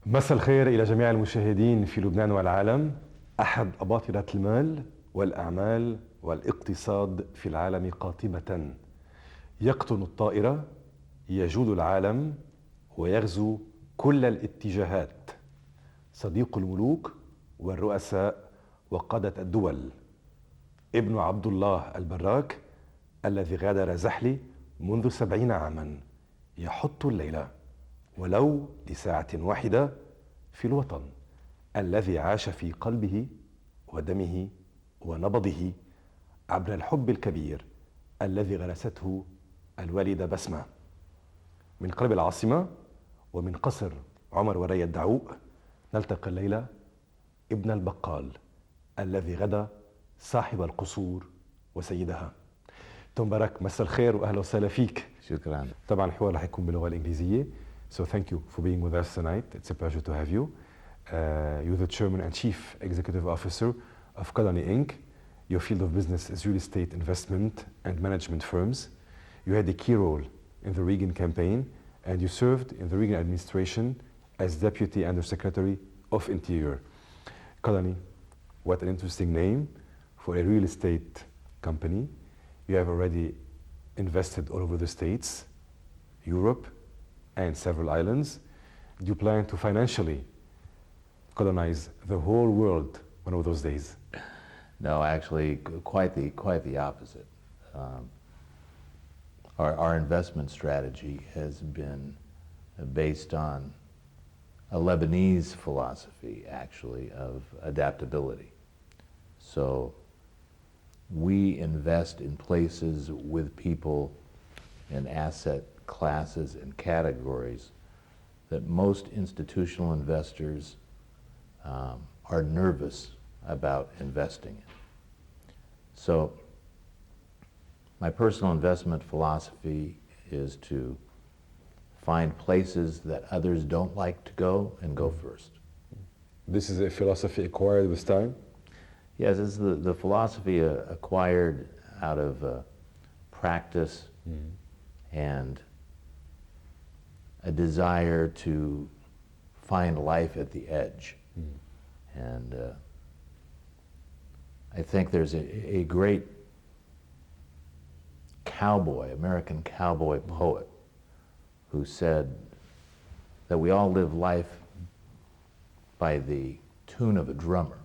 مساء الخير إلى جميع المشاهدين في لبنان والعالم. أحد أباطرة المال والأعمال والاقتصاد في العالم قاطبة، يقطن الطائرة، يجول العالم ويغزو كل الاتجاهات، صديق الملوك والرؤساء وقادة الدول، ابن عبد الله البراك الذي غادر زحلي منذ 70 عاما، يحط الليلة ولو لساعة واحدة في الوطن الذي عاش في قلبه ودمه ونبضه عبر الحب الكبير الذي غرسته الوالدة بسمة. من قلب العاصمة ومن قصر عمر وري الدعوء نلتقي الليلة ابن البقال الذي غدا صاحب القصور وسيدها. توم باراك، مساء الخير واهلا وسهلا فيك. شكرا. طبعا الحوار رح يكون باللغة الإنجليزية. So thank you for being with us tonight. It's a pleasure to have you. You're the Chairman and Chief Executive Officer of Colony Inc. Your field of business is real estate investment and management firms. You had a key role in the Reagan campaign and you served in the Reagan administration as Deputy Undersecretary of Interior. Colony, what an interesting name for a real estate company. You have already invested all over the States, Europe, and several islands. Do you plan to financially colonize the whole world one of those days? No, actually, quite the opposite. Our investment strategy has been based on a Lebanese philosophy, actually, of adaptability. So we invest in places with people and asset classes and categories that most institutional investors are nervous about investing in. So my personal investment philosophy is to find places that others don't like to go and go first. This is a philosophy acquired with time? Yes, it's the philosophy acquired out of practice and a desire to find life at the edge. And I think there's a great cowboy, American cowboy poet, who said that we all live life by the tune of a drummer,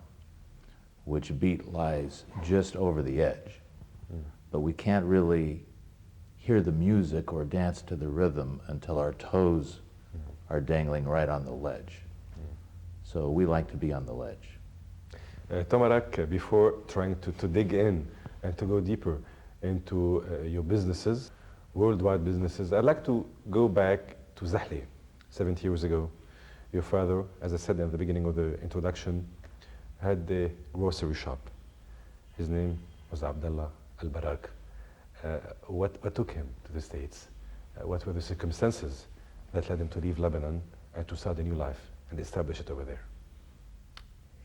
which beat lies just over the edge. But we can't really hear the music or dance to the rhythm until our toes are dangling right on the ledge. So we like to be on the ledge. Tomarak, before trying to dig in and to go deeper into your businesses, worldwide businesses, I'd like to go back to Zahli, 70 years ago. Your father, as I said at the beginning of the introduction, had a grocery shop. His name was Abdullah al-Barrack. What took him to the States? What were the circumstances that led him to leave Lebanon and to start a new life and establish it over there?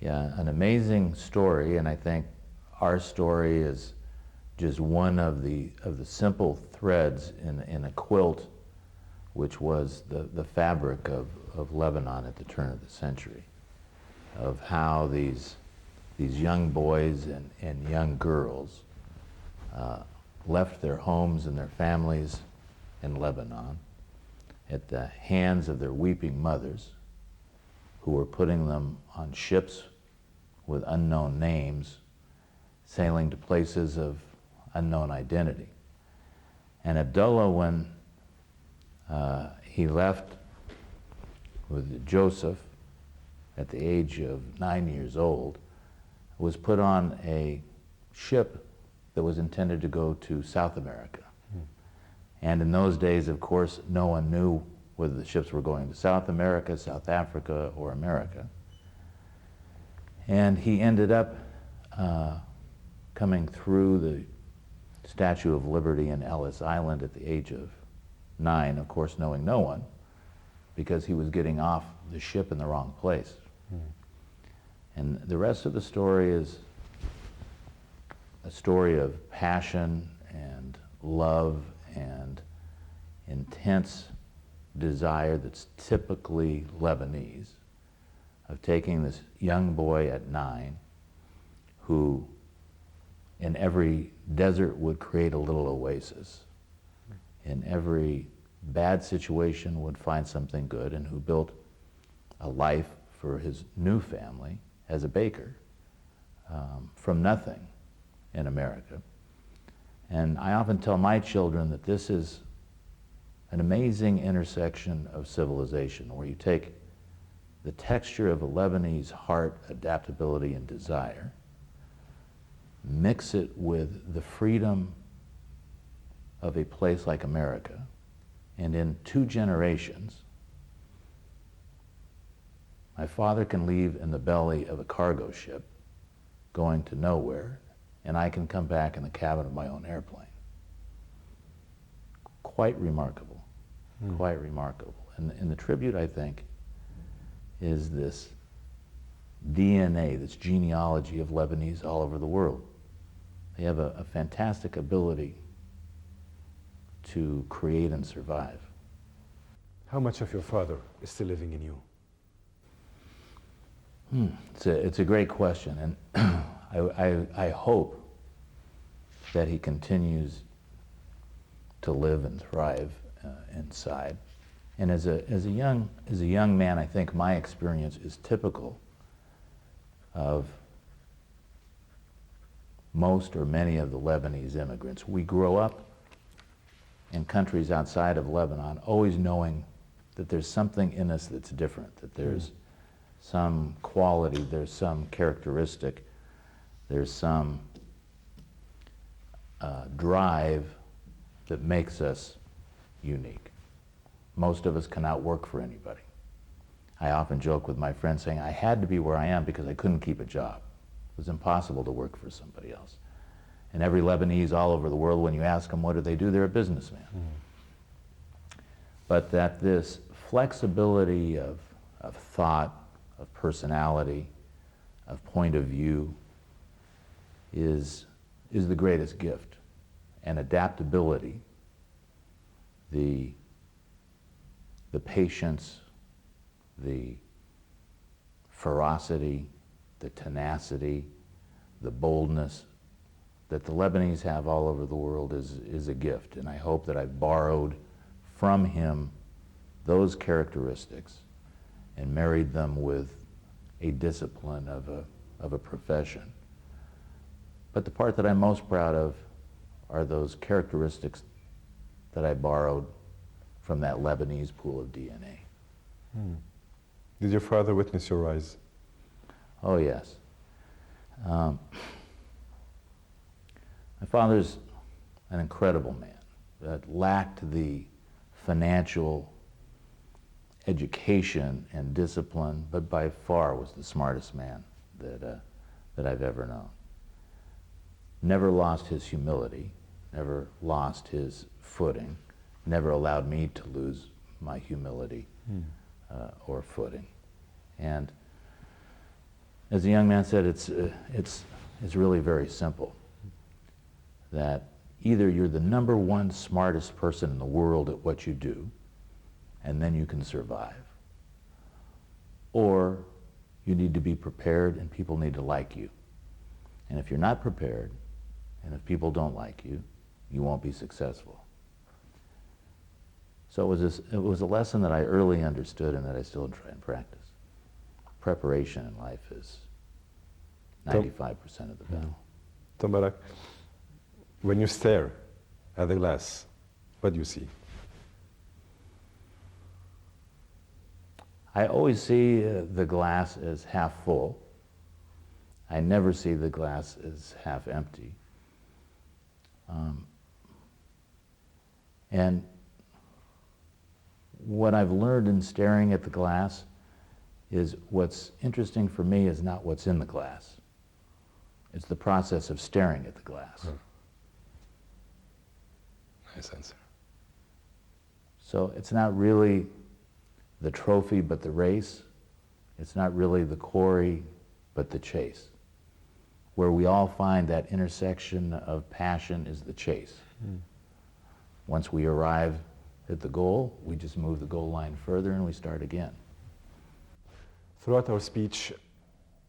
Yeah, an amazing story, and I think our story is just one of the simple threads in a quilt, which was the fabric of Lebanon at the turn of the century, of how these young boys and young girls left their homes and their families in Lebanon at the hands of their weeping mothers, who were putting them on ships with unknown names, sailing to places of unknown identity. And Abdullah, when he left with Joseph at the age of 9 years old, was put on a ship that was intended to go to South America. And in those days, of course, no one knew whether the ships were going to South America, South Africa, or America. And he ended up coming through the Statue of Liberty in Ellis Island at the age of 9, of course knowing no one, because he was getting off the ship in the wrong place. And the rest of the story is a story of passion and love and intense desire that's typically Lebanese, of taking this young boy at 9 who in every desert would create a little oasis. In every bad situation would find something good, and who built a life for his new family as a baker from nothing in America. And I often tell my children that this is an amazing intersection of civilization, where you take the texture of a Lebanese heart, adaptability, and desire, mix it with the freedom of a place like America, and in 2 generations, my father can leave in the belly of a cargo ship going to nowhere, and I can come back in the cabin of my own airplane. Quite remarkable, quite remarkable. And the tribute, I think, is this DNA, this genealogy of Lebanese all over the world. They have a fantastic ability to create and survive. How much of your father is still living in you? It's a great question, and I hope that he continues to live and thrive inside. And as a young man, I think my experience is typical of most or many of the Lebanese immigrants. We grow up in countries outside of Lebanon always knowing that there's something in us that's different, that there's some quality, there's some characteristic, there's some drive that makes us unique. Most of us cannot work for anybody. I often joke with my friends saying, I had to be where I am because I couldn't keep a job. It was impossible to work for somebody else. And every Lebanese all over the world, when you ask them what do they do, they're a businessman. But that this flexibility of thought, of personality, of point of view is the greatest gift. And adaptability, the patience, the ferocity, the tenacity, the boldness that the Lebanese have all over the world is a gift. And I hope that I've borrowed from him those characteristics and married them with a discipline of a profession. But the part that I'm most proud of are those characteristics that I borrowed from that Lebanese pool of DNA. Did your father witness your rise? Oh, yes. My father's an incredible man that lacked the financial education and discipline, but by far was the smartest man that I've ever known. Never lost his humility, never lost his footing, never allowed me to lose my humility or footing. And as a young man said, it's really very simple. That either you're the #1 smartest person in the world at what you do, and then you can survive, or you need to be prepared and people need to like you. And if you're not prepared, and if people don't like you, you won't be successful. So it was a lesson that I early understood and that I still try and practice. Preparation in life is 95% of the battle. Barrack, when you stare at the glass, what do you see? I always see the glass as half full. I never see the glass as half empty. And what I've learned in staring at the glass is what's interesting for me is not what's in the glass. It's the process of staring at the glass. Nice answer. So it's not really the trophy but the race. It's not really the quarry but the chase. Where we all find that intersection of passion is the chase. Once we arrive at the goal, we just move the goal line further and we start again. Throughout our speech,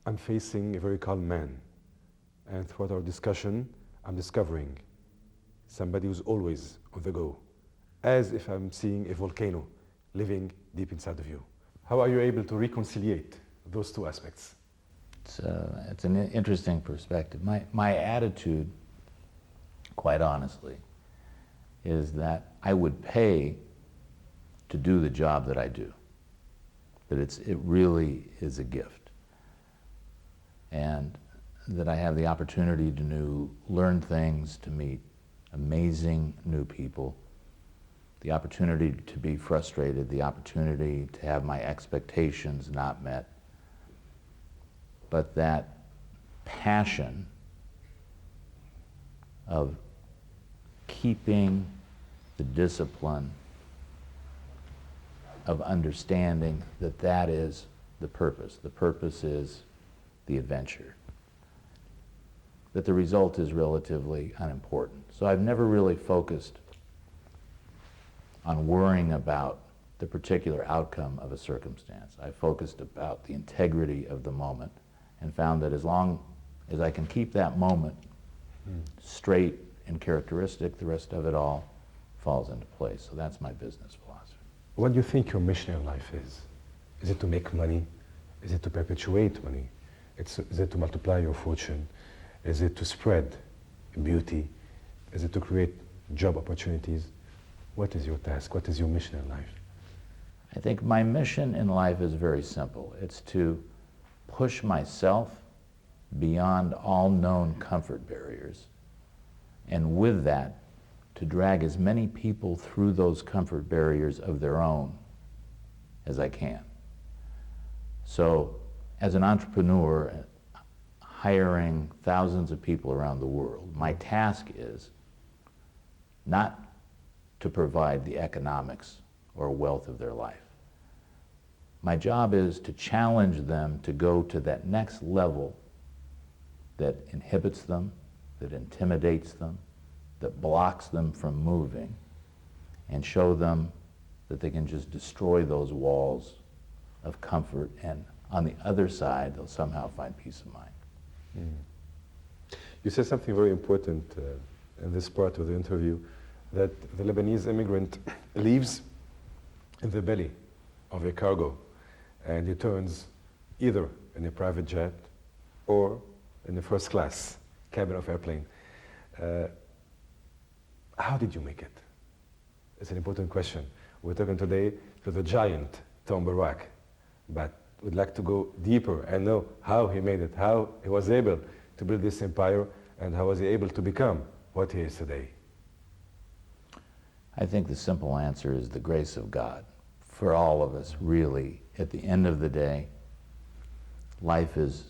I'm facing a very calm man. And throughout our discussion, I'm discovering somebody who's always on the go, as if I'm seeing a volcano living deep inside of you. How are you able to reconciliate those two aspects? It's an interesting perspective. My attitude, quite honestly, is that I would pay to do the job that I do. That it really is a gift. And that I have the opportunity to learn things, to meet amazing new people, the opportunity to be frustrated, the opportunity to have my expectations not met. But that passion of keeping the discipline of understanding that that is the purpose. The purpose is the adventure. That the result is relatively unimportant. So I've never really focused on worrying about the particular outcome of a circumstance. I focused about the integrity of the moment and found that as long as I can keep that moment straight and characteristic, the rest of it all falls into place. So that's my business philosophy. What do you think your mission in life is? Is it to make money? Is it to perpetuate money? Is it to multiply your fortune? Is it to spread beauty? Is it to create job opportunities? What is your task? What is your mission in life? I think my mission in life is very simple. It's to push myself beyond all known comfort barriers, and with that, to drag as many people through those comfort barriers of their own as I can. So, as an entrepreneur, hiring thousands of people around the world, my task is not to provide the economics or wealth of their life. My job is to challenge them to go to that next level that inhibits them, that intimidates them, that blocks them from moving, and show them that they can just destroy those walls of comfort, and on the other side, they'll somehow find peace of mind. You said something very important in this part of the interview, that the Lebanese immigrant lives in the belly of a cargo and returns either in a private jet or in the first class cabin of airplane. How did you make it? It's an important question. We're talking today to the giant Tom Barrack, but we'd like to go deeper and know how he made it, how he was able to build this empire, and how was he able to become what he is today. I think the simple answer is the grace of God. For all of us, really, at the end of the day, life is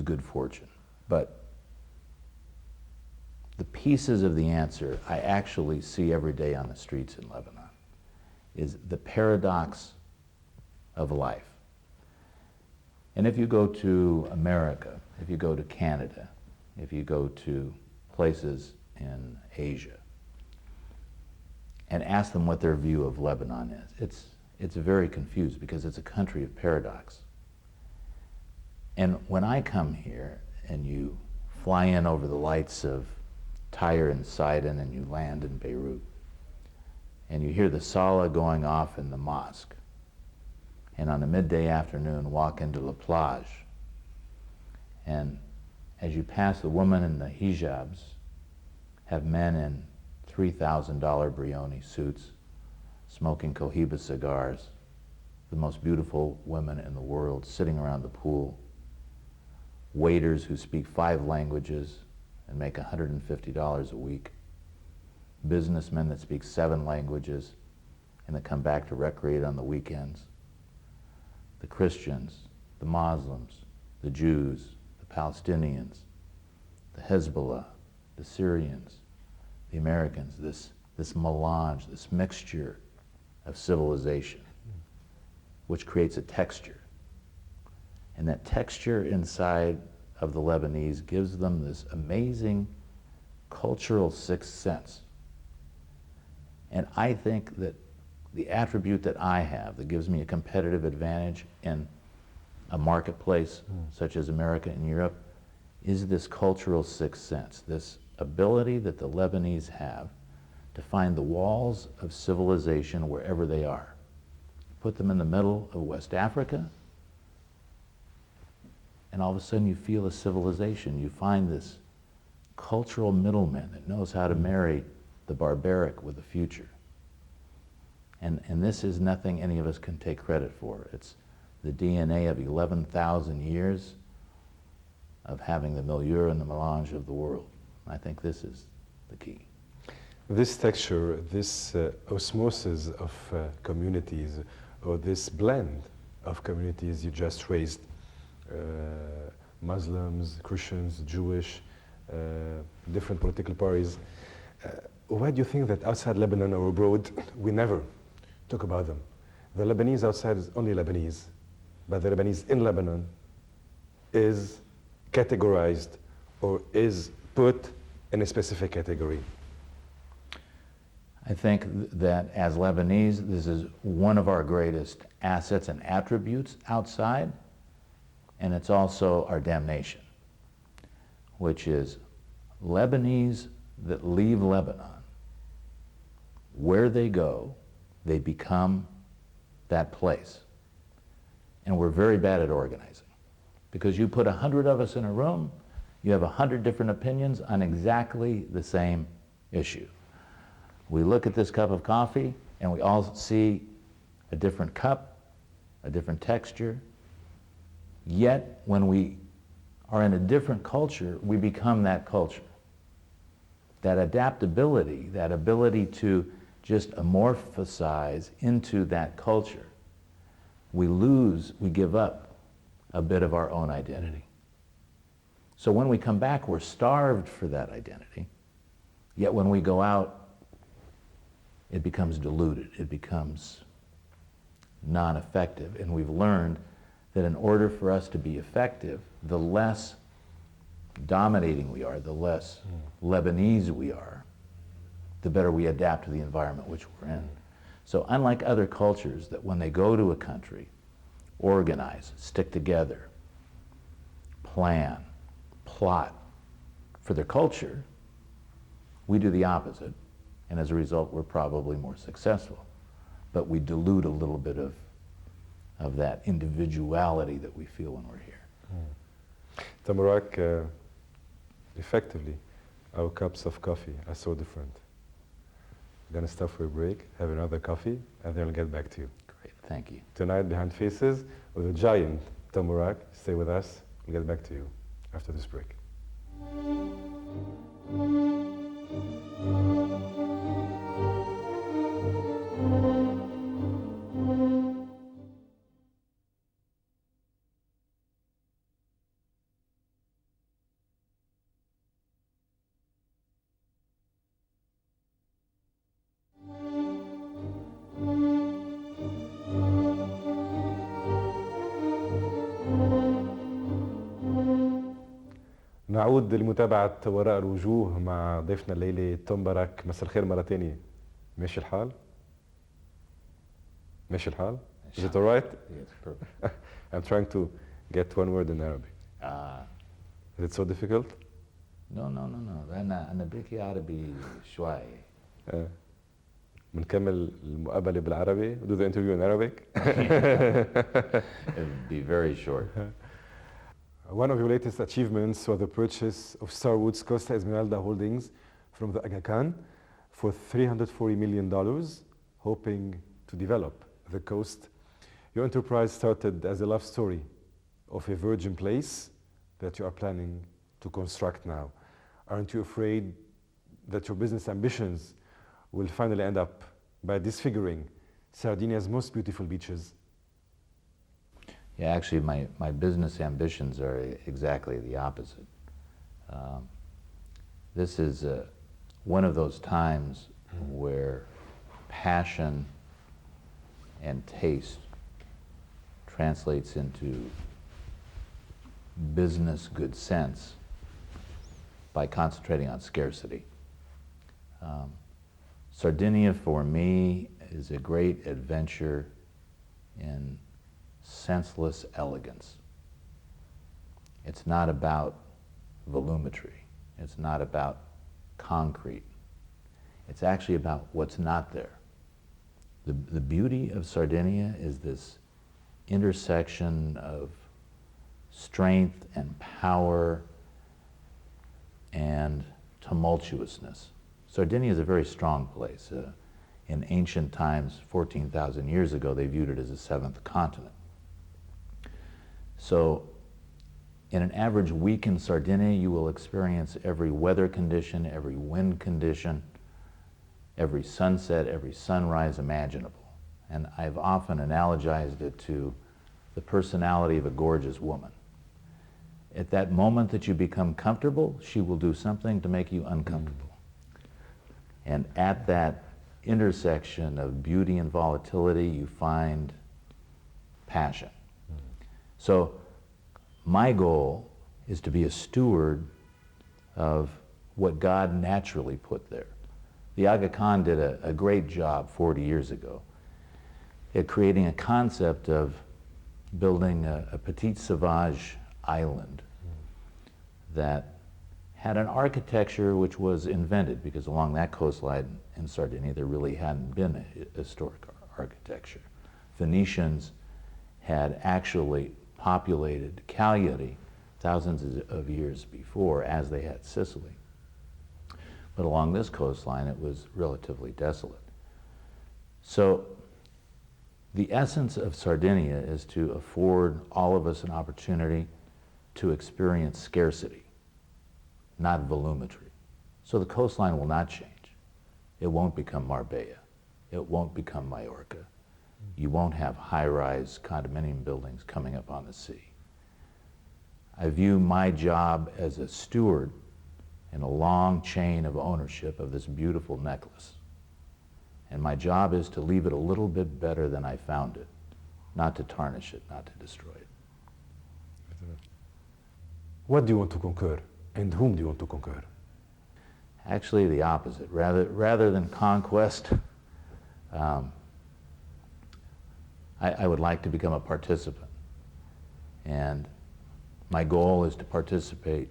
good fortune. But the pieces of the answer I actually see every day on the streets in Lebanon is the paradox of life. And if you go to America, if you go to Canada, if you go to places in Asia, and ask them what their view of Lebanon is, it's very confused because it's a country of paradox. And when I come here and you fly in over the lights of Tyre and Sidon and you land in Beirut, and you hear the salah going off in the mosque, and on a midday afternoon walk into La Plage, and as you pass the woman in the hijabs, have men in $3,000 Brioni suits, smoking Cohiba cigars, the most beautiful women in the world sitting around the pool, waiters who speak 5 languages and make $150 a week, businessmen that speak 7 languages and that come back to recreate on the weekends, the Christians, the Muslims, the Jews, the Palestinians, the Hezbollah, the Syrians, the Americans, this melange, this mixture of civilization, which creates a texture. And that texture inside of the Lebanese gives them this amazing cultural sixth sense. And I think that the attribute that I have that gives me a competitive advantage in a marketplace such as America and Europe is this cultural sixth sense, this ability that the Lebanese have to find the walls of civilization wherever they are. Put them in the middle of West Africa, and all of a sudden you feel a civilization. You find this cultural middleman that knows how to marry the barbaric with the future. And this is nothing any of us can take credit for. It's the DNA of 11,000 years of having the milieu and the melange of the world. I think this is the key. This texture, this osmosis of communities, or this blend of communities you just raised, Muslims, Christians, Jewish, different political parties, why do you think that outside Lebanon or abroad, we never talk about them? The Lebanese outside is only Lebanese, but the Lebanese in Lebanon is categorized or is put in a specific category. I think that as Lebanese, this is one of our greatest assets and attributes outside, and it's also our damnation, which is Lebanese that leave Lebanon, where they go, they become that place. And we're very bad at organizing, because you put 100 of us in a room, you have 100 different opinions on exactly the same issue. We look at this cup of coffee and we all see a different cup, a different texture, yet when we are in a different culture, we become that culture. That adaptability, that ability to just amorphosize into that culture, we give up a bit of our own identity. So when we come back, we're starved for that identity, yet when we go out, it becomes diluted, it becomes non-effective, and we've learned that in order for us to be effective, the less dominating we are, the less Lebanese we are, the better we adapt to the environment which we're in. So unlike other cultures that when they go to a country, organize, stick together, plan, plot for their culture, we do the opposite. And as a result, we're probably more successful. But we dilute a little bit of that individuality that we feel when we're here. Barrack, effectively, our cups of coffee are so different. We're going to stop for a break, have another coffee, and then I'll get back to you. Great, thank you. Tonight, Behind Faces, with the giant Barrack. Stay with us. We'll get back to you after this break. نعود لمتابعة وراء الوجوه مع ضيفنا الليلة باراك. مساء الخير مرة تانية. ماشي الحال؟ ماشي الحال? Is it all right? Yes, perfect. I'm trying to get one word in Arabic. Is it so difficult? No. أنا بحكي عربي شوي. بنكمل المقابلة بالعربي. Do the interview in Arabic? It would be very short. One of your latest achievements was the purchase of Starwood's Costa Esmeralda holdings from the Aga Khan for $340 million, hoping to develop the coast. Your enterprise started as a love story of a virgin place that you are planning to construct now. Aren't you afraid that your business ambitions will finally end up by disfiguring Sardinia's most beautiful beaches? Yeah, actually, my business ambitions are exactly the opposite. This is one of those times where passion and taste translates into business good sense by concentrating on scarcity. Sardinia for me is a great adventure in senseless elegance. It's not about volumetry. It's not about concrete. It's actually about what's not there. The beauty of Sardinia is this intersection of strength and power and tumultuousness. Sardinia is a very strong place. In ancient times, 14,000 years ago, they viewed it as a seventh continent. So in an average week in Sardinia, you will experience every weather condition, every wind condition, every sunset, every sunrise imaginable. And I've often analogized it to the personality of a gorgeous woman. At that moment that you become comfortable, she will do something to make you uncomfortable. And at that intersection of beauty and volatility, you find passion. So my goal is to be a steward of what God naturally put there. The Aga Khan did a great job 40 years ago at creating a concept of building a petite sauvage island that had an architecture which was invented, because along that coastline in Sardinia there really hadn't been a historic architecture. Phoenicians had actually populated Cagliari thousands of years before, as they had Sicily. But along this coastline it was relatively desolate. So the essence of Sardinia is to afford all of us an opportunity to experience scarcity, not volumetry. So the coastline will not change. It won't become Marbella. It won't become Majorca. You won't have high-rise condominium buildings coming up on the sea. I view my job as a steward in a long chain of ownership of this beautiful necklace. And my job is to leave it a little bit better than I found it, not to tarnish it, not to destroy it. What do you want to conquer, and whom do you want to conquer? Actually, the opposite. Rather than conquest, I would like to become a participant. And my goal is to participate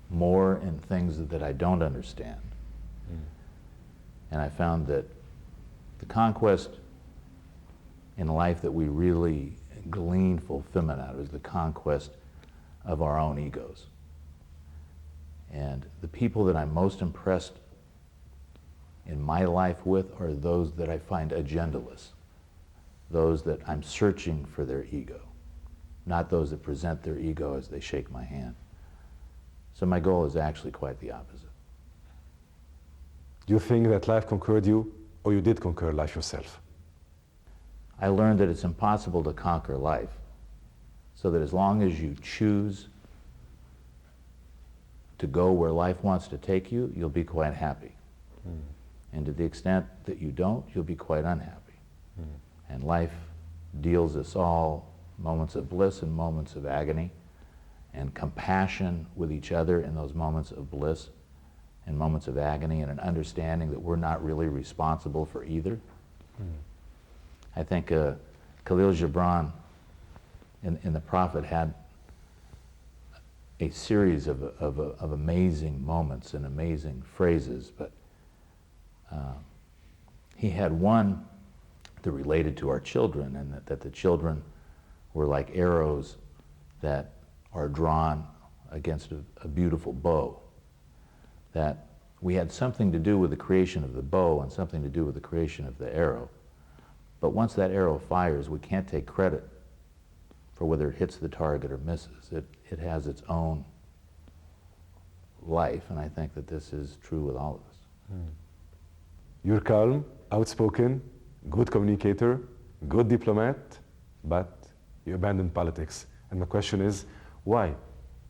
more in things that I don't understand. And I found that the conquest in life that we really glean fulfillment out of is the conquest of our own egos. And the people that I'm most impressed in my life with are those that I find agendaless, those that I'm searching for their ego, not those that present their ego as they shake my hand. So my goal is actually quite the opposite. Do you think that life conquered you, or you did conquer life yourself? I learned that it's impossible to conquer life, so that as long as you choose to go where life wants to take you, you'll be quite happy. And to the extent that you don't, you'll be quite unhappy. And life deals us all moments of bliss and moments of agony, and compassion with each other in those moments of bliss and moments of agony, and an understanding that we're not really responsible for either. I think Khalil Gibran in The Prophet had a series of amazing moments and amazing phrases, but he had one that related to our children, and that the children were like arrows that are drawn against a beautiful bow. That we had something to do with the creation of the bow and something to do with the creation of the arrow. But once that arrow fires, we can't take credit for whether it hits the target or misses. It has its own life, and I think that this is true with all of us. You're calm, outspoken, good communicator, good diplomat, but you abandoned politics. And my question is, why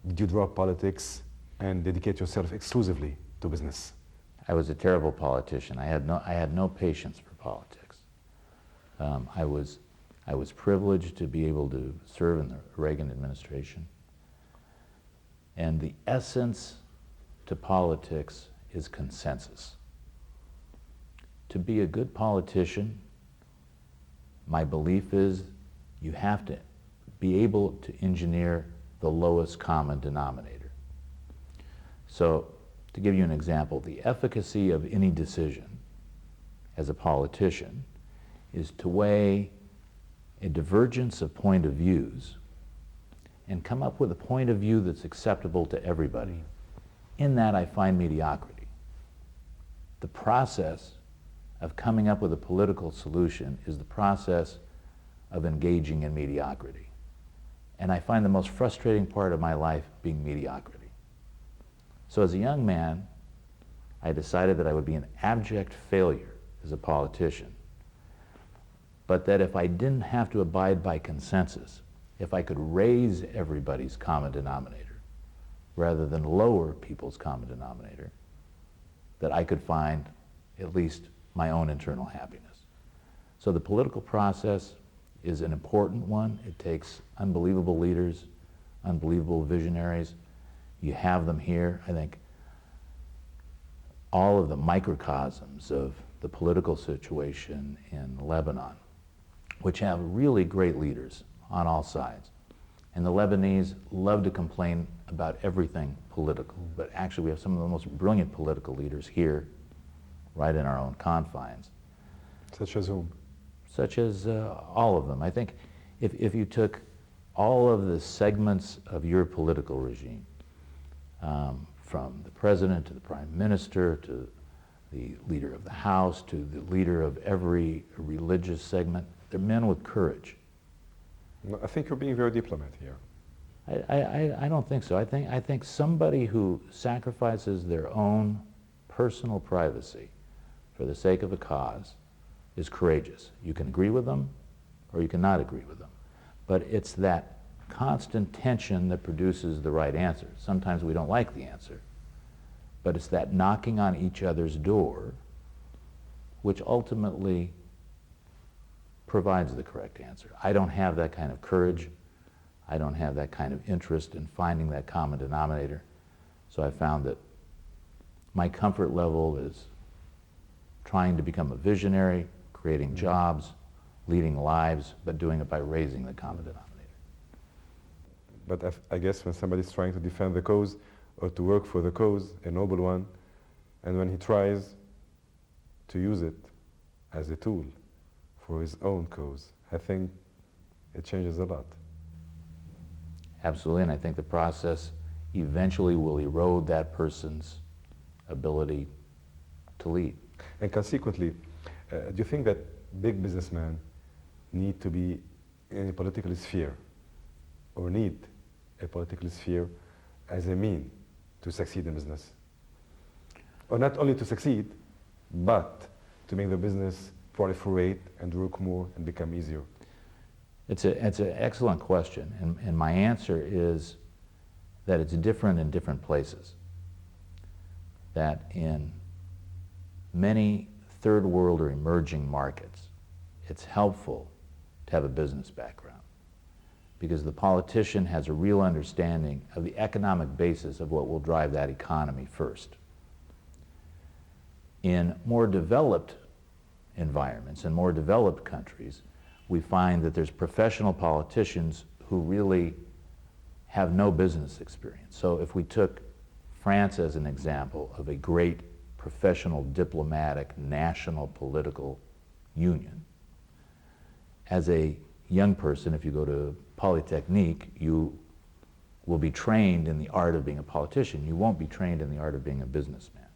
did you drop politics and dedicate yourself exclusively to business? I was a terrible politician. I had no patience for politics. I was privileged to be able to serve in the Reagan administration. And the essence to politics is consensus. To be a good politician, my belief is you have to be able to engineer the lowest common denominator. So, to give you an example, the efficacy of any decision as a politician is to weigh a divergence of point of views and come up with a point of view that's acceptable to everybody. In that, I find mediocrity. The process of coming up with a political solution is the process of engaging in mediocrity. And I find the most frustrating part of my life being mediocrity. So as a young man, I decided that I would be an abject failure as a politician, but that if I didn't have to abide by consensus, if I could raise everybody's common denominator rather than lower people's common denominator, that I could find at least my own internal happiness. So the political process is an important one. It takes unbelievable leaders, unbelievable visionaries. You have them here. I think all of the microcosms of the political situation in Lebanon, which have really great leaders on all sides. And the Lebanese love to complain about everything political, but actually we have some of the most brilliant political leaders here, right in our own confines. Such as whom? Such as all of them. I think if you took all of the segments of your political regime, from the president to the prime minister to the leader of the House to the leader of every religious segment, they're men with courage. I think you're being very diplomat here. I don't think so. I think somebody who sacrifices their own personal privacy for the sake of a cause is courageous. You can agree with them or you cannot agree with them. But it's that constant tension that produces the right answer. Sometimes we don't like the answer, but it's that knocking on each other's door which ultimately provides the correct answer. I don't have that kind of courage. I don't have that kind of interest in finding that common denominator. So I found that my comfort level is trying to become a visionary, creating jobs, leading lives, but doing it by raising the common denominator. But I guess when somebody's trying to defend the cause or to work for the cause, a noble one, and when he tries to use it as a tool for his own cause, I think it changes a lot. Absolutely, and I think the process eventually will erode that person's ability to lead. And consequently, do you think that big businessmen need to be in a political sphere or need a political sphere as a mean to succeed in business? Or not only to succeed, but to make the business proliferate and work more and become easier? It's an excellent question, and my answer is that it's different in different places. That in many third world or emerging markets, it's helpful to have a business background because the politician has a real understanding of the economic basis of what will drive that economy first. In more developed environments, in more developed countries, we find that there's professional politicians who really have no business experience. So if we took France as an example of a great professional diplomatic national political union, as a young person, if you go to Polytechnique, you will be trained in the art of being a politician. You won't be trained in the art of being a businessman.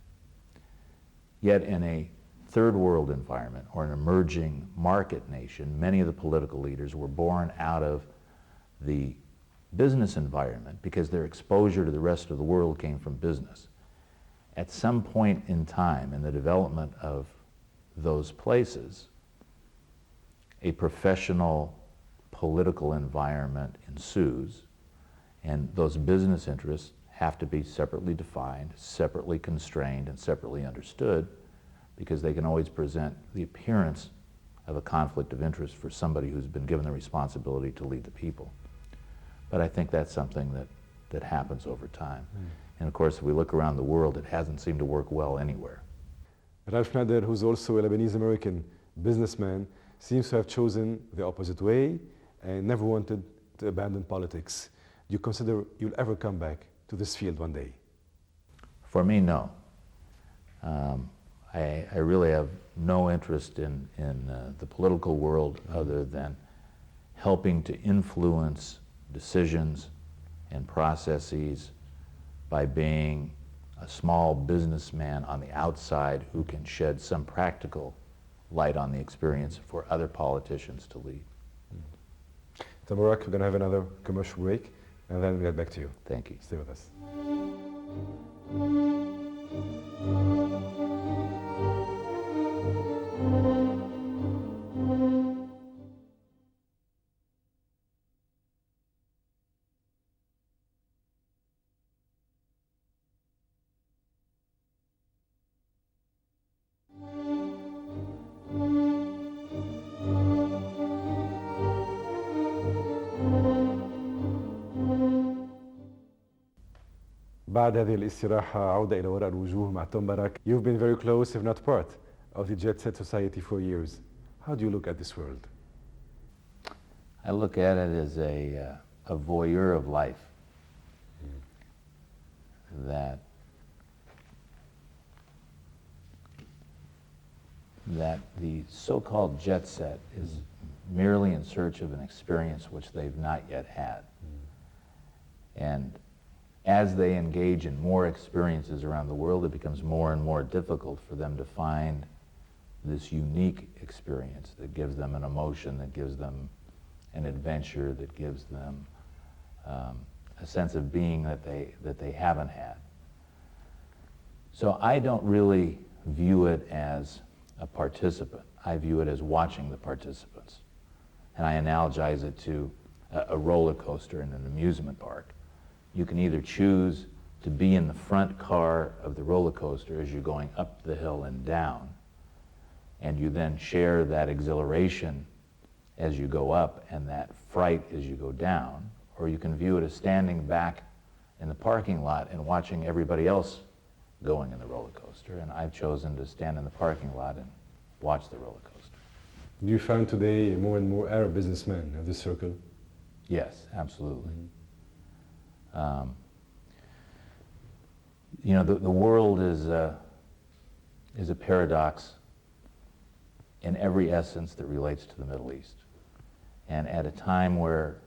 Yet in a third world environment or an emerging market nation, many of the political leaders were born out of the business environment because their exposure to the rest of the world came from business. At some point in time in the development of those places, a professional political environment ensues, and those business interests have to be separately defined, separately constrained, and separately understood, because they can always present the appearance of a conflict of interest for somebody who's been given the responsibility to lead the people. But I think that's something that happens over time. And of course, if we look around the world, it hasn't seemed to work well anywhere. Ralph Nader, who's also a Lebanese-American businessman, seems to have chosen the opposite way and never wanted to abandon politics. Do you consider you'll ever come back to this field one day? For me, no. I really have no interest in the political world other than helping to influence decisions and processes by being a small businessman on the outside who can shed some practical light on the experience for other politicians to lead. So Barrack, we're going to have another commercial break and then we'll get back to you. Thank you. Stay with us. بعد هذه الاستراحة عودة إلى وراء الوجوه مع توم باراك. You've been very close, if not part, of the jet set society for years. How do you look at this world? I look at it as a voyeur of life. That the so-called jet set is merely in search of an experience which they've not yet had. And as they engage in more experiences around the world, it becomes more and more difficult for them to find this unique experience that gives them an emotion, that gives them an adventure, that gives them a sense of being that they haven't had. So I don't really view it as a participant. I view it as watching the participants. And I analogize it to a roller coaster in an amusement park. You can either choose to be in the front car of the roller coaster as you're going up the hill and down, and you then share that exhilaration as you go up and that fright as you go down, or you can view it as standing back in the parking lot and watching everybody else going in the roller coaster. And I've chosen to stand in the parking lot and watch the roller coaster. Do you find today more and more Arab businessmen of this circle? Yes, absolutely. You know, the world is a paradox in every essence that relates to the Middle East. And at a time where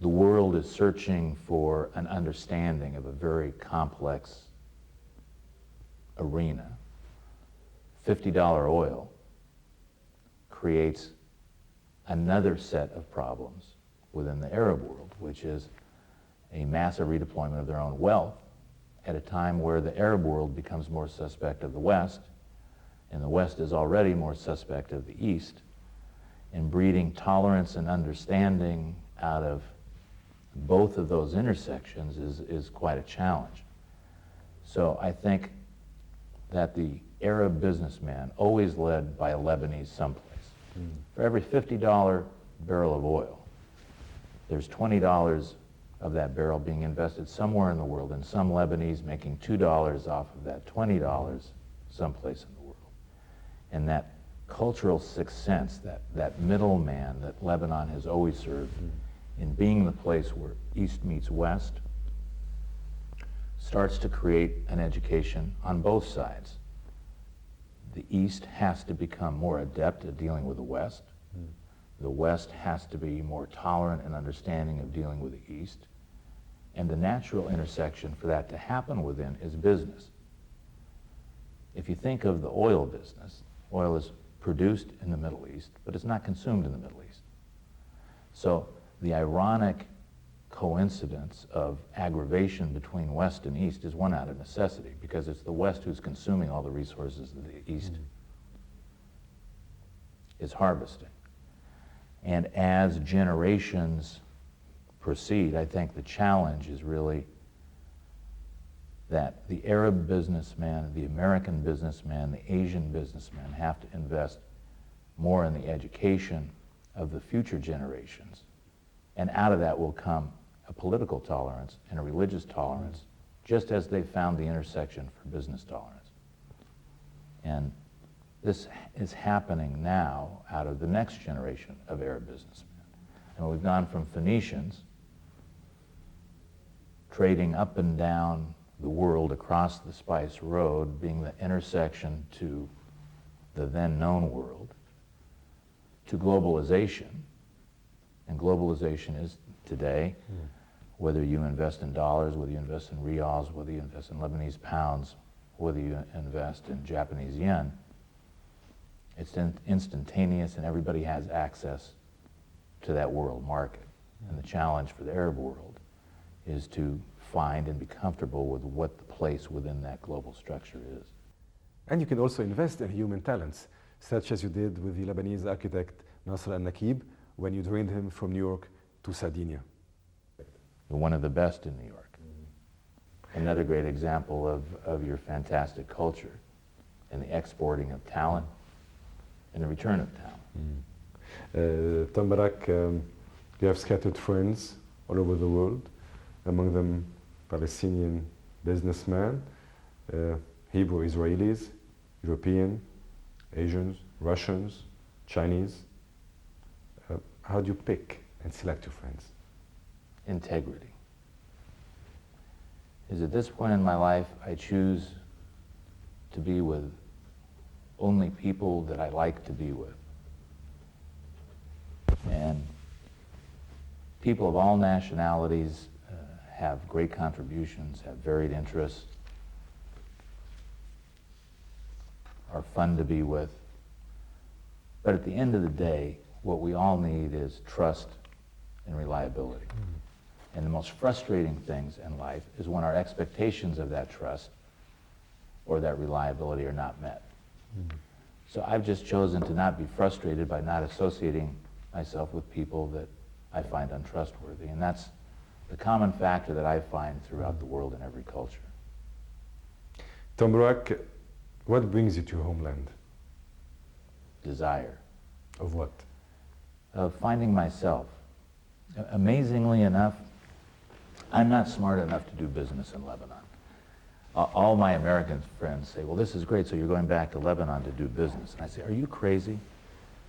the world is searching for an understanding of a very complex arena, $50 oil creates another set of problems within the Arab world, which is a massive redeployment of their own wealth at a time where the Arab world becomes more suspect of the West, and the West is already more suspect of the East, and breeding tolerance and understanding out of both of those intersections is quite a challenge. So I think that the Arab businessman, always led by a Lebanese someplace, for every $50 barrel of oil, there's $20 of that barrel being invested somewhere in the world, and some Lebanese making $2 off of that $20 someplace in the world. And that cultural sixth sense, that middleman that Lebanon has always served in being the place where East meets West, starts to create an education on both sides. The East has to become more adept at dealing with the West. The West has to be more tolerant and understanding of dealing with the East. And the natural intersection for that to happen within is business. If you think of the oil business, oil is produced in the Middle East, but it's not consumed in the Middle East. So the ironic coincidence of aggravation between West and East is one out of necessity, because it's the West who's consuming all the resources that the East is harvesting. And as generations proceed, I think the challenge is really that the Arab businessman, the American businessman, the Asian businessman have to invest more in the education of the future generations. And out of that will come a political tolerance and a religious tolerance, just as they found the intersection for business tolerance. And this is happening now out of the next generation of Arab businessmen. And we've gone from Phoenicians trading up and down the world across the Spice Road, being the intersection to the then known world, to globalization. And globalization is today, whether you invest in dollars, whether you invest in reals, whether you invest in Lebanese pounds, whether you invest in Japanese yen, it's instantaneous and everybody has access to that world market. And the challenge for the Arab world is to find and be comfortable with what the place within that global structure is. And you can also invest in human talents, such as you did with the Lebanese architect Nasser al-Nakib when you trained him from New York to Sardinia. One of the best in New York. Another great example of your fantastic culture and the exporting of talent and the return of talent. Tom Barrack, you have scattered friends all over the world, among them Palestinian businessmen, Hebrew Israelis, European, Asians, Russians, Chinese. How do you pick and select your friends? Integrity. Is at this point in my life, I choose to be with only people that I like to be with. And people of all nationalities have great contributions, have varied interests, are fun to be with. But at the end of the day, what we all need is trust and reliability. And the most frustrating things in life is when our expectations of that trust or that reliability are not met. So I've just chosen to not be frustrated by not associating myself with people that I find untrustworthy. And that's the common factor that I find throughout the world in every culture. Tom Barrack, what brings you to your homeland? Desire. Of what? Of finding myself. Amazingly enough, I'm not smart enough to do business in Lebanon. All my American friends say, well, this is great, so you're going back to Lebanon to do business. And I say, are you crazy?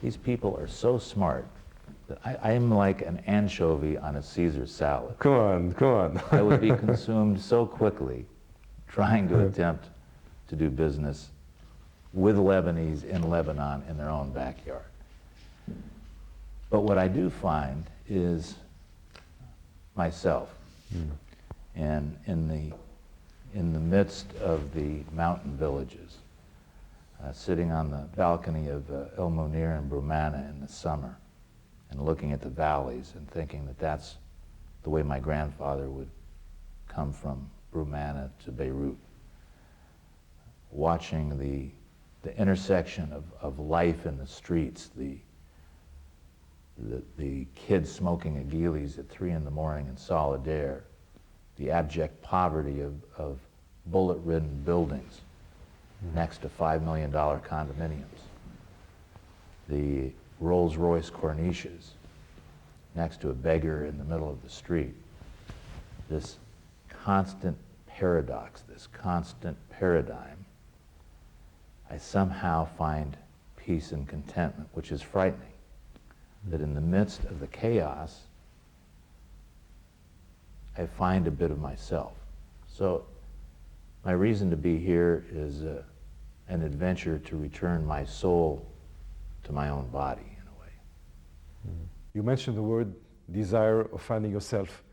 These people are so smart that I am like an anchovy on a Caesar salad. Come on, come on. I would be consumed so quickly trying to attempt to do business with Lebanese in Lebanon in their own backyard. But what I do find is myself. And in the midst of the mountain villages, sitting on the balcony of El Munir and Brumana in the summer and looking at the valleys and thinking that that's the way my grandfather would come from Brumana to Beirut. Watching the intersection of life in the streets, the kids smoking agilis at 3 in the morning in solid air, the abject poverty of bullet-ridden buildings next to $5 million condominiums, the Rolls-Royce Corniches next to a beggar in the middle of the street. This constant paradox, this constant paradigm, I somehow find peace and contentment, which is frightening. That in the midst of the chaos, I find a bit of myself. So my reason to be here is an adventure to return my soul to my own body, in a way. You mentioned the word desire of finding yourself.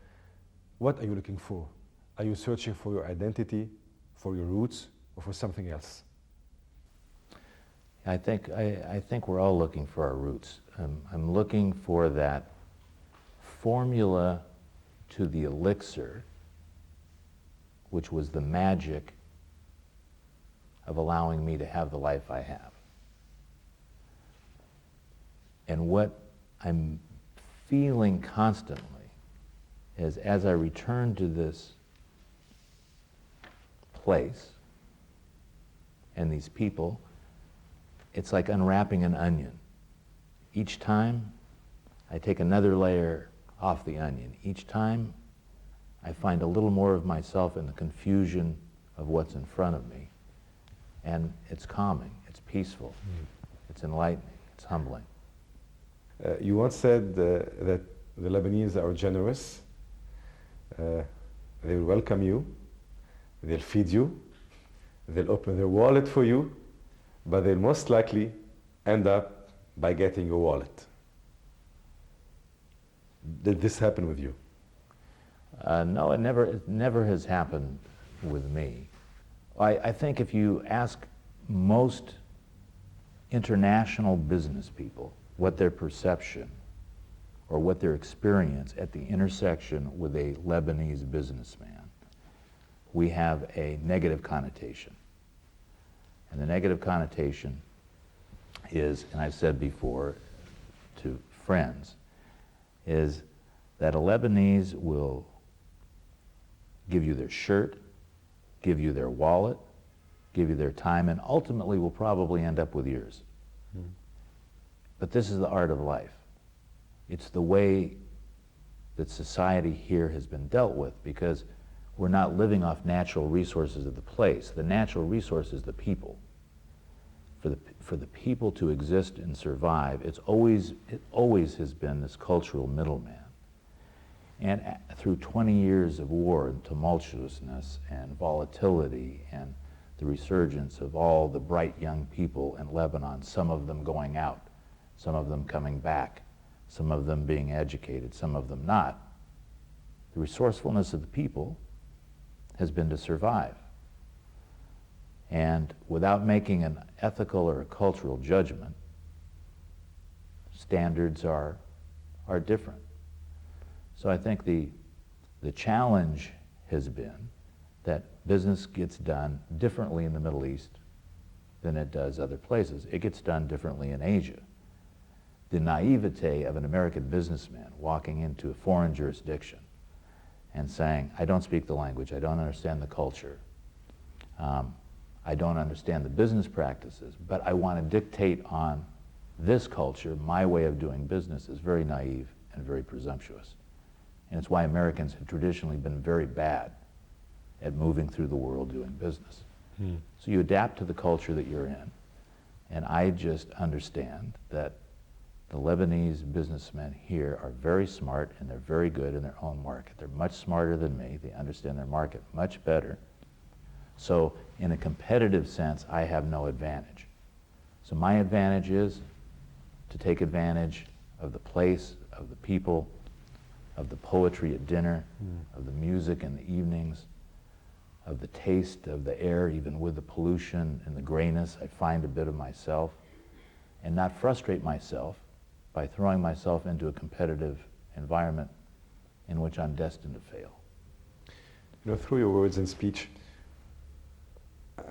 What are you looking for? Are you searching for your identity, for your roots, or for something else? I think we're all looking for our roots. I'm looking for that formula to the elixir, which was the magic of allowing me to have the life I have. And what I'm feeling constantly is, as I return to this place and these people, it's like unwrapping an onion. Each time, I take another layer off the onion. Each time, I find a little more of myself in the confusion of what's in front of me. And it's calming, it's peaceful, it's enlightening, it's humbling. You once said that the Lebanese are generous, They will welcome you, they'll feed you, they'll open their wallet for you, but they'll most likely end up by getting your wallet. Did this happen with you? No, it never has happened with me. I think if you ask most international business people what their perception or what their experience at the intersection with a Lebanese businessman, we have a negative connotation. And the negative connotation is, and I've said before to friends, is that a Lebanese will give you their shirt, give you their wallet, give you their time, and ultimately will probably end up with yours. But this is the art of life. It's the way that society here has been dealt with, because we're not living off natural resources of the place. The natural resource is the people. For the people to exist and survive, it always has been this cultural middleman. And through 20 years of war and tumultuousness and volatility and the resurgence of all the bright young people in Lebanon, some of them going out, some of them coming back, some of them being educated, some of them not, the resourcefulness of the people has been to survive. And without making an ethical or a cultural judgment, standards are different. So I think the challenge has been that business gets done differently in the Middle East than it does other places. It gets done differently in Asia. The naivete of an American businessman walking into a foreign jurisdiction and saying, I don't speak the language, I don't understand the culture, I don't understand the business practices, but I want to dictate on this culture, my way of doing business, is very naive and very presumptuous. And it's why Americans have traditionally been very bad at moving through the world doing business. So you adapt to the culture that you're in, and I just understand that the Lebanese businessmen here are very smart and they're very good in their own market. They're much smarter than me. They understand their market much better. So in a competitive sense, I have no advantage. So my advantage is to take advantage of the place, of the people, of the poetry at dinner, of the music in the evenings, of the taste of the air, even with the pollution and the grayness. I find a bit of myself, and not frustrate myself by throwing myself into a competitive environment in which I'm destined to fail. You know, through your words and speech,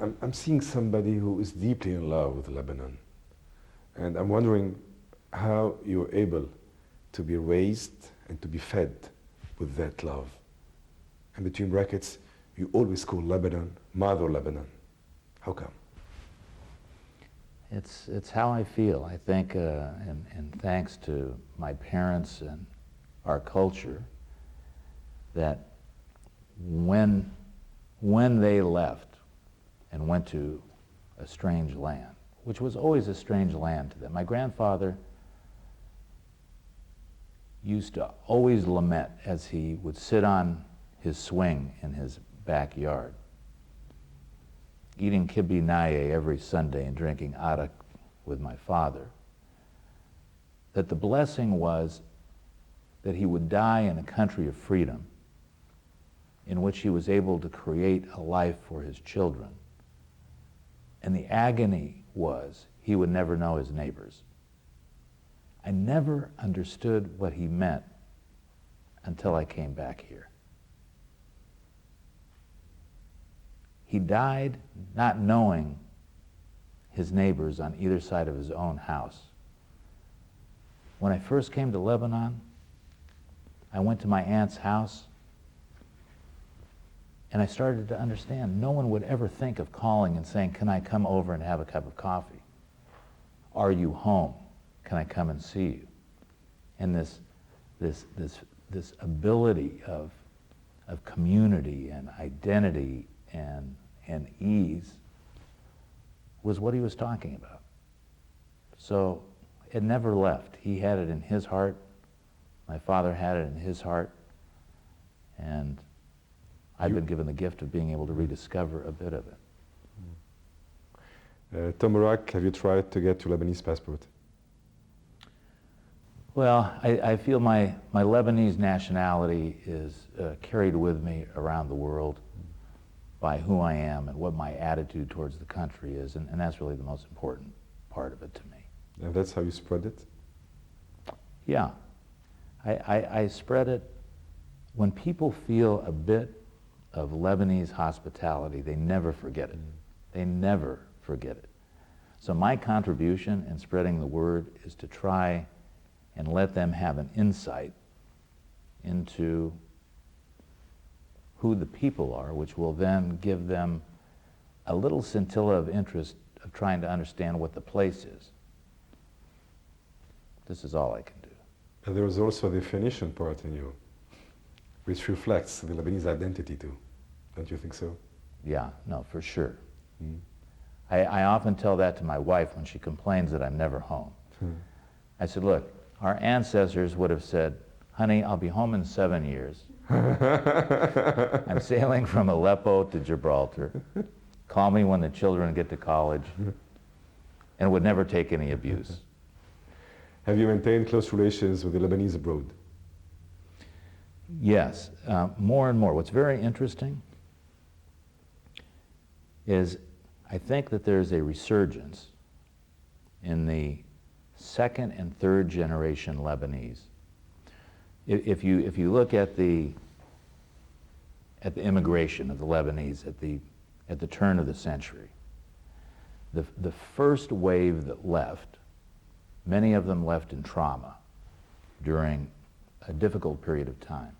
I'm seeing somebody who is deeply in love with Lebanon. And I'm wondering how you're able to be raised and to be fed with that love. And between brackets, you always call Lebanon Mother Lebanon. How come? It's how I feel. I think, and thanks to my parents and our culture, that when they left and went to a strange land, which was always a strange land to them. My grandfather used to always lament as he would sit on his swing in his backyard, eating kibbeh naye every Sunday and drinking arak with my father, that the blessing was that he would die in a country of freedom in which he was able to create a life for his children. And the agony was he would never know his neighbors. I never understood what he meant until I came back here. He died not knowing his neighbors on either side of his own house. When I first came to Lebanon, I went to my aunt's house and I started to understand no one would ever think of calling and saying, can I come over and have a cup of coffee? Are you home? Can I come and see you? And this ability of community and identity and ease was what he was talking about. So it never left. He had it in his heart. My father had it in his heart. And I've been given the gift of being able to rediscover a bit of it. Tom Barrack, have you tried to get your Lebanese passport? Well, I feel my Lebanese nationality is carried with me around the world by who I am and what my attitude towards the country is, and that's really the most important part of it to me. And that's how you spread it? Yeah. I spread it. When people feel a bit of Lebanese hospitality, they never forget it. They never forget it. So my contribution in spreading the word is to try and let them have an insight into who the people are, which will then give them a little scintilla of interest of trying to understand what the place is. This is all I can do. And there is also the Phoenician part in you, which reflects the Lebanese identity too. Don't you think so? Yeah, no, for sure. I often tell that to my wife when she complains that I'm never home. I said, look, our ancestors would have said, honey, I'll be home in 7 years. I'm sailing from Aleppo to Gibraltar. Call me when the children get to college, and would never take any abuse. Have you maintained close relations with the Lebanese abroad? Yes, more and more. What's very interesting is I think that there's a resurgence in the second and third generation Lebanese. If you look at the immigration of the Lebanese at the turn of the century, the first wave that left, many of them left in trauma during a difficult period of time.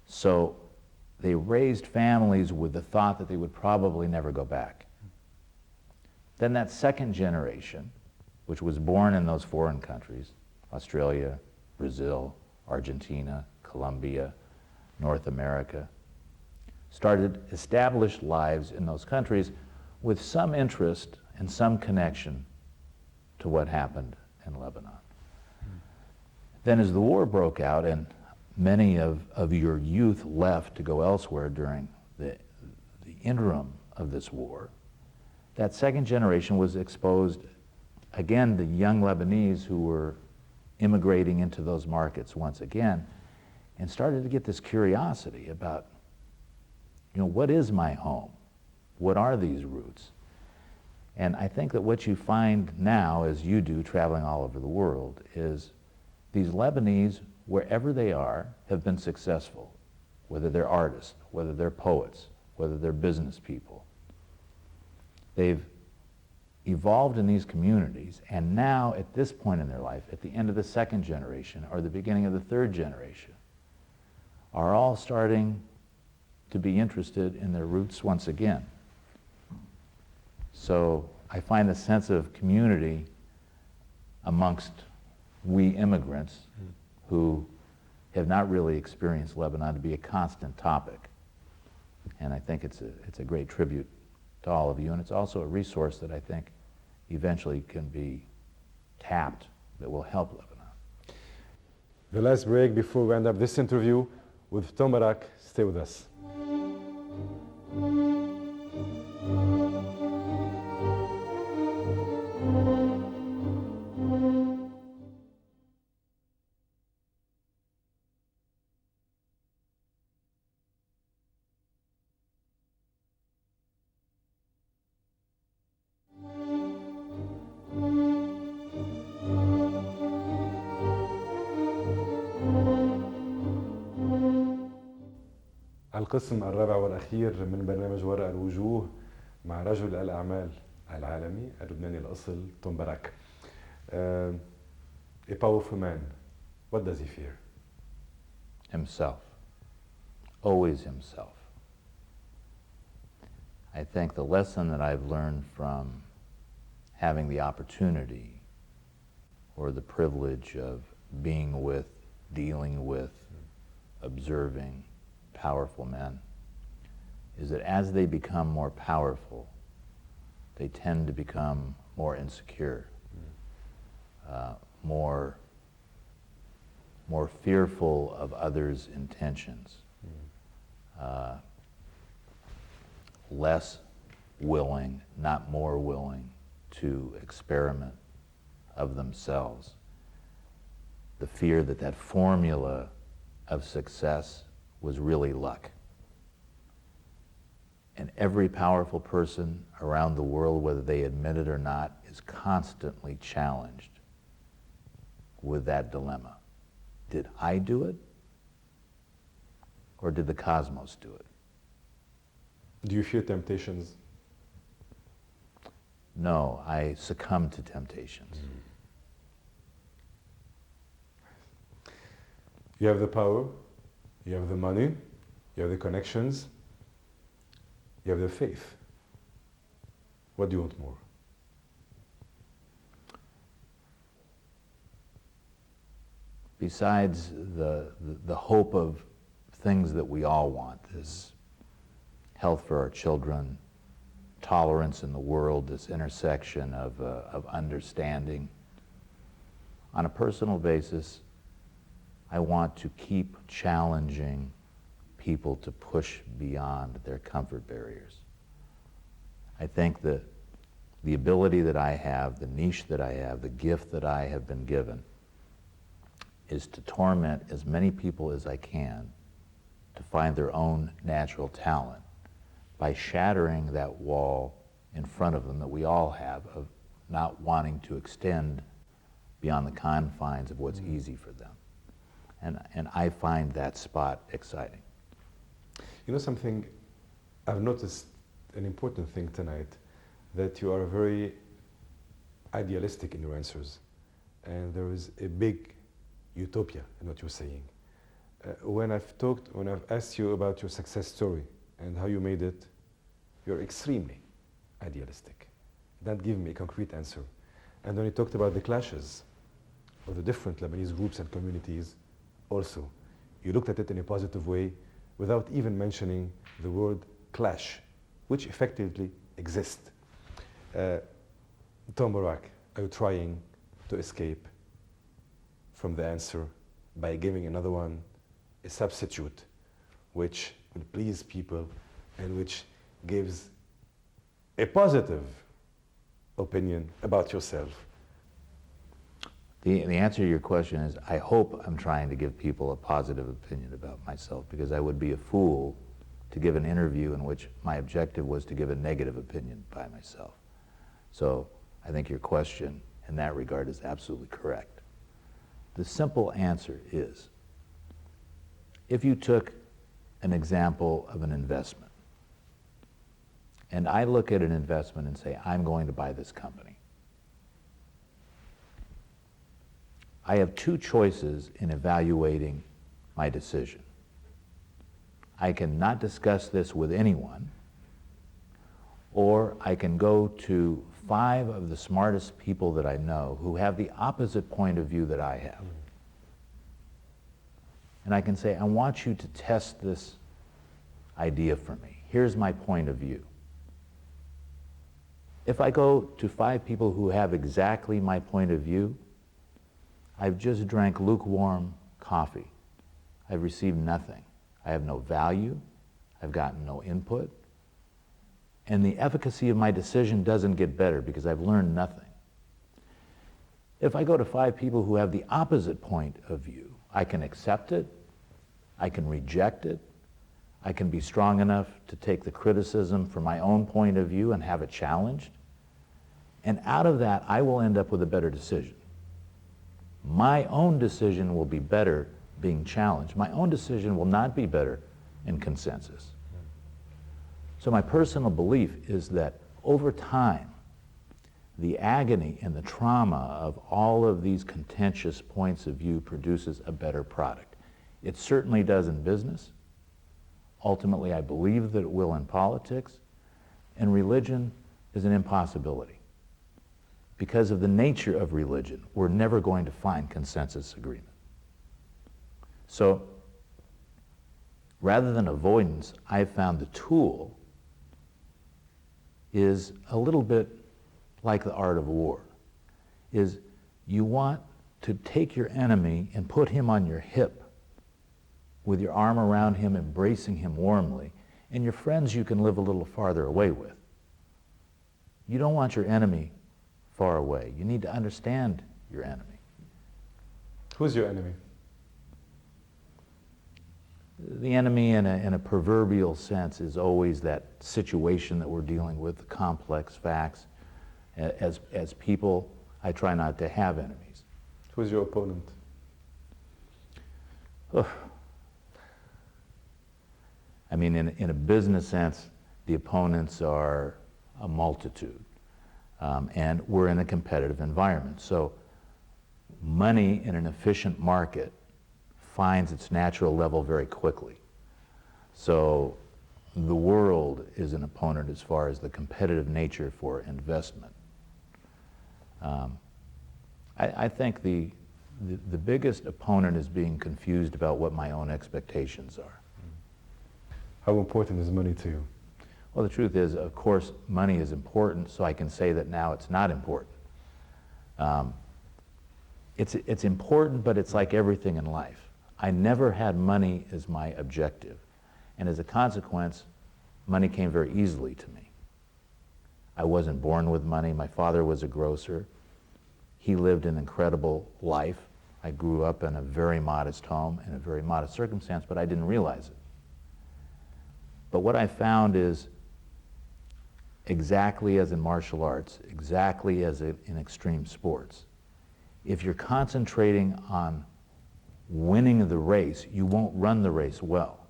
So they raised families with the thought that they would probably never go back. Then that second generation, which was born in those foreign countries, Australia, Brazil, Argentina, Colombia, North America, started established lives in those countries with some interest and some connection to what happened in Lebanon. Then as the war broke out and many of your youth left to go elsewhere during the interim of this war, that second generation was exposed, again, the young Lebanese who were immigrating into those markets once again, and started to get this curiosity about, what is my home? What are these roots? And I think that what you find now, as you do traveling all over the world, is these Lebanese, wherever they are, have been successful, whether they're artists, whether they're poets, whether they're business people. They've evolved in these communities, and now at this point in their life, at the end of the second generation or the beginning of the third generation, are all starting to be interested in their roots once again. So I find the sense of community amongst we immigrants who have not really experienced Lebanon to be a constant topic. And I think it's a great tribute to all of you, and it's also a resource that I think eventually can be tapped that will help Lebanon. The last break before we end up this interview with Tom Barrack. Stay with us. القسم الرابع والأخير من برنامج وراء الوجوه مع رجل الأعمال العالمي اللبناني الأصل توم باراك. A powerful man. What does he fear? Himself. Always himself. I think the lesson that I've learned from having the opportunity or the privilege of being with, dealing with, observing powerful men is that as they become more powerful, they tend to become more insecure, more fearful of others' intentions, less willing, not more willing, to experiment of themselves. The fear that that formula of success was really luck. And every powerful person around the world, whether they admit it or not, is constantly challenged with that dilemma. Did I do it? Or did the cosmos do it? Do you fear temptations? No, I succumb to temptations. You have the power, you have the money, you have the connections, you have the faith. What do you want more? Besides the hope of things that we all want, this health for our children, tolerance in the world, this intersection of understanding, on a personal basis, I want to keep challenging people to push beyond their comfort barriers. I think that the ability that I have, the niche that I have, the gift that I have been given is to torment as many people as I can to find their own natural talent by shattering that wall in front of them that we all have of not wanting to extend beyond the confines of what's easy for them. And I find that spot exciting. You know something, I've noticed an important thing tonight, that you are very idealistic in your answers. And there is a big utopia in what you're saying. When I've asked you about your success story and how you made it, you're extremely idealistic. You don't give me a concrete answer. And when you talked about the clashes of the different Lebanese groups and communities, also, you looked at it in a positive way without even mentioning the word clash, which effectively exists. Tom Barrack, are you trying to escape from the answer by giving another one a substitute which will please people and which gives a positive opinion about yourself? The answer to your question is, I hope I'm trying to give people a positive opinion about myself, because I would be a fool to give an interview in which my objective was to give a negative opinion by myself. So I think your question in that regard is absolutely correct. The simple answer is, if you took an example of an investment, and I look at an investment and say, I'm going to buy this company, I have two choices in evaluating my decision. I can not discuss this with anyone, or I can go to 5 of the smartest people that I know who have the opposite point of view that I have. And I can say, I want you to test this idea for me. Here's my point of view. If I go to 5 people who have exactly my point of view, I've just drank lukewarm coffee. I've received nothing. I have no value. I've gotten no input. And the efficacy of my decision doesn't get better because I've learned nothing. If I go to 5 people who have the opposite point of view, I can accept it, I can reject it, I can be strong enough to take the criticism from my own point of view and have it challenged. And out of that, I will end up with a better decision. My own decision will be better being challenged. My own decision will not be better in consensus. So my personal belief is that over time, the agony and the trauma of all of these contentious points of view produces a better product. It certainly does in business. Ultimately, I believe that it will in politics. And religion is an impossibility. Because of the nature of religion, we're never going to find consensus agreement. So, rather than avoidance, I've found the tool is a little bit like the art of war. Is you want to take your enemy and put him on your hip with your arm around him, embracing him warmly, And your friends you can live a little farther away with. You don't want your enemy far away. You need to understand your enemy. Who's your enemy? The enemy in a proverbial sense is always that situation that we're dealing with, the complex facts. As people, I try not to have enemies. Who's your opponent? I mean, in a business sense, the opponents are a multitude. And we're in a competitive environment. So money in an efficient market finds its natural level very quickly. So the world is an opponent as far as the competitive nature for investment. I think the biggest opponent is being confused about what my own expectations are. How important is money to you? Well, the truth is, of course, money is important, so I can say that now it's not important. It's important, but it's like everything in life. I never had money as my objective, and as a consequence, money came very easily to me. I wasn't born with money. My father was a grocer. He lived an incredible life. I grew up in a very modest home, in a very modest circumstance, but I didn't realize it. But what I found is, exactly as in martial arts, exactly as in extreme sports, if you're concentrating on winning the race, you won't run the race well.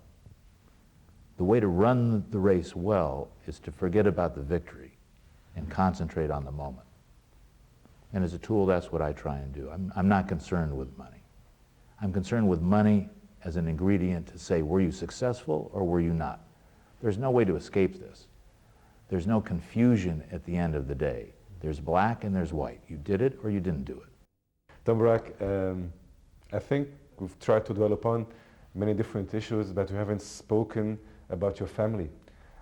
The way to run the race well is to forget about the victory and concentrate on the moment. And as a tool, that's what I try and do. I'm not concerned with money. I'm concerned with money as an ingredient to say, were you successful or were you not? There's no way to escape this. There's no confusion at the end of the day. There's black and there's white. You did it or you didn't do it. Don Barrack, I think we've tried to dwell upon many different issues, but we haven't spoken about your family.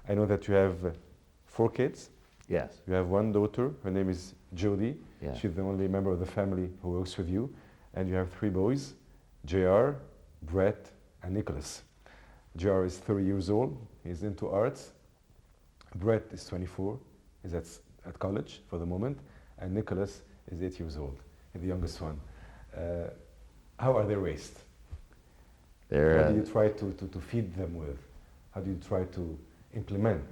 I know that you have 4 kids. Yes. You have 1 daughter. Her name is Jody. Yeah. She's the only member of the family who works with you. And you have 3 boys, JR, Brett, and Nicholas. JR is 30 years old. He's into arts. Brett is 24. He's at college for the moment. And Nicholas is 8 years old. He's the youngest one. How are they raised? What do you try to feed them with? How do you try to implement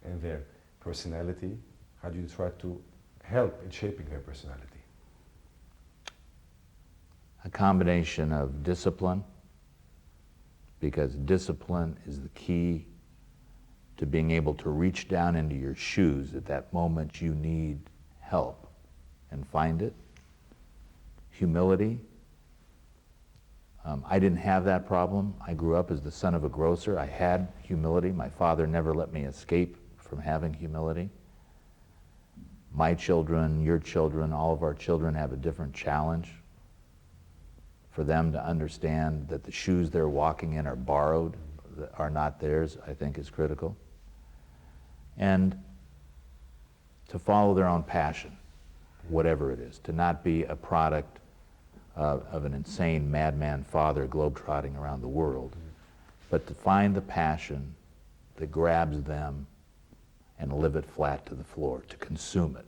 in their personality? How do you try to help in shaping their personality? A combination of discipline, because discipline is the key to being able to reach down into your shoes at that moment you need help and find it. Humility. I didn't have that problem. I grew up as the son of a grocer. I had humility. My father never let me escape from having humility. My children, your children, all of our children have a different challenge. For them to understand that the shoes they're walking in are borrowed, are not theirs, I think is critical. And to follow their own passion, whatever it is, to not be a product of an insane madman father globetrotting around the world, but to find the passion that grabs them and live it flat to the floor, to consume it.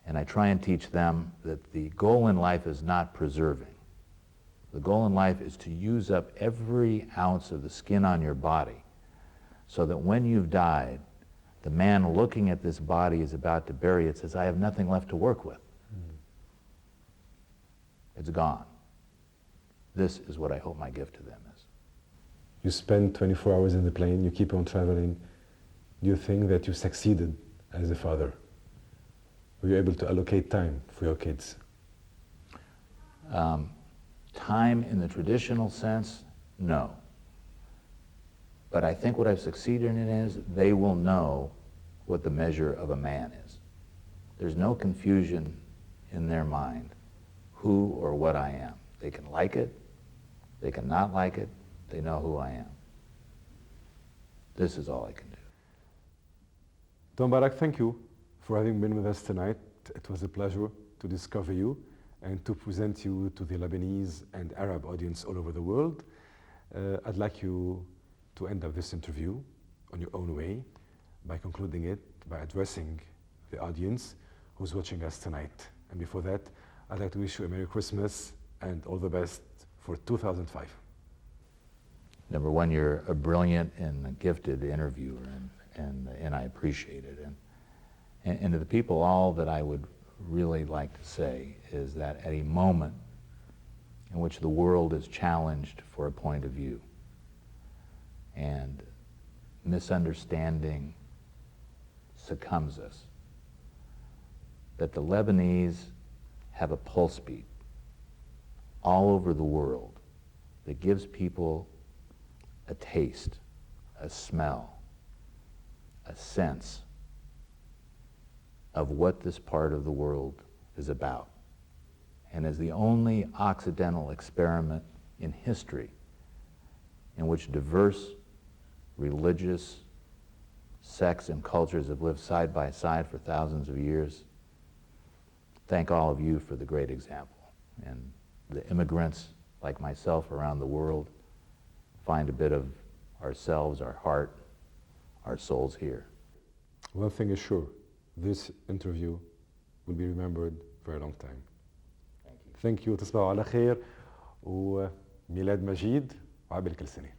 And I try and teach them that the goal in life is not preserving. The goal in life is to use up every ounce of the skin on your body so that when you've died, the man looking at this body is about to bury it says, I have nothing left to work with. It's gone. This is what I hope my gift to them is. You spend 24 hours in the plane, you keep on traveling. Do you think that you succeeded as a father? Were you able to allocate time for your kids? Time in the traditional sense, no. But I think what I've succeeded in is they will know what the measure of a man is. There's no confusion in their mind who or what I am. They can like it, they can not like it, they know who I am. This is all I can do. Don Barrack, thank you for having been with us tonight. It was a pleasure to discover you and to present you to the Lebanese and Arab audience all over the world. I'd like you to end up this interview on your own way by concluding it by addressing the audience who's watching us tonight. And before that, I'd like to wish you a Merry Christmas and all the best for 2005. Number one, you're a brilliant and a gifted interviewer, and I appreciate it. And to the people, all that I would really like to say is that at a moment in which the world is challenged for a point of view, and misunderstanding succumbs us, that the Lebanese have a pulse beat all over the world that gives people a taste, a smell, a sense of what this part of the world is about. And as the only Occidental experiment in history in which diverse religious sects and cultures have lived side by side for thousands of years, thank all of you for the great example. And the immigrants like myself around the world find a bit of ourselves, our heart, our souls here. One thing is sure, this interview will be remembered for a long time. Thank you. Thank you. تصبحوا على خير وميلاد مجيد وعقبال كل سنة.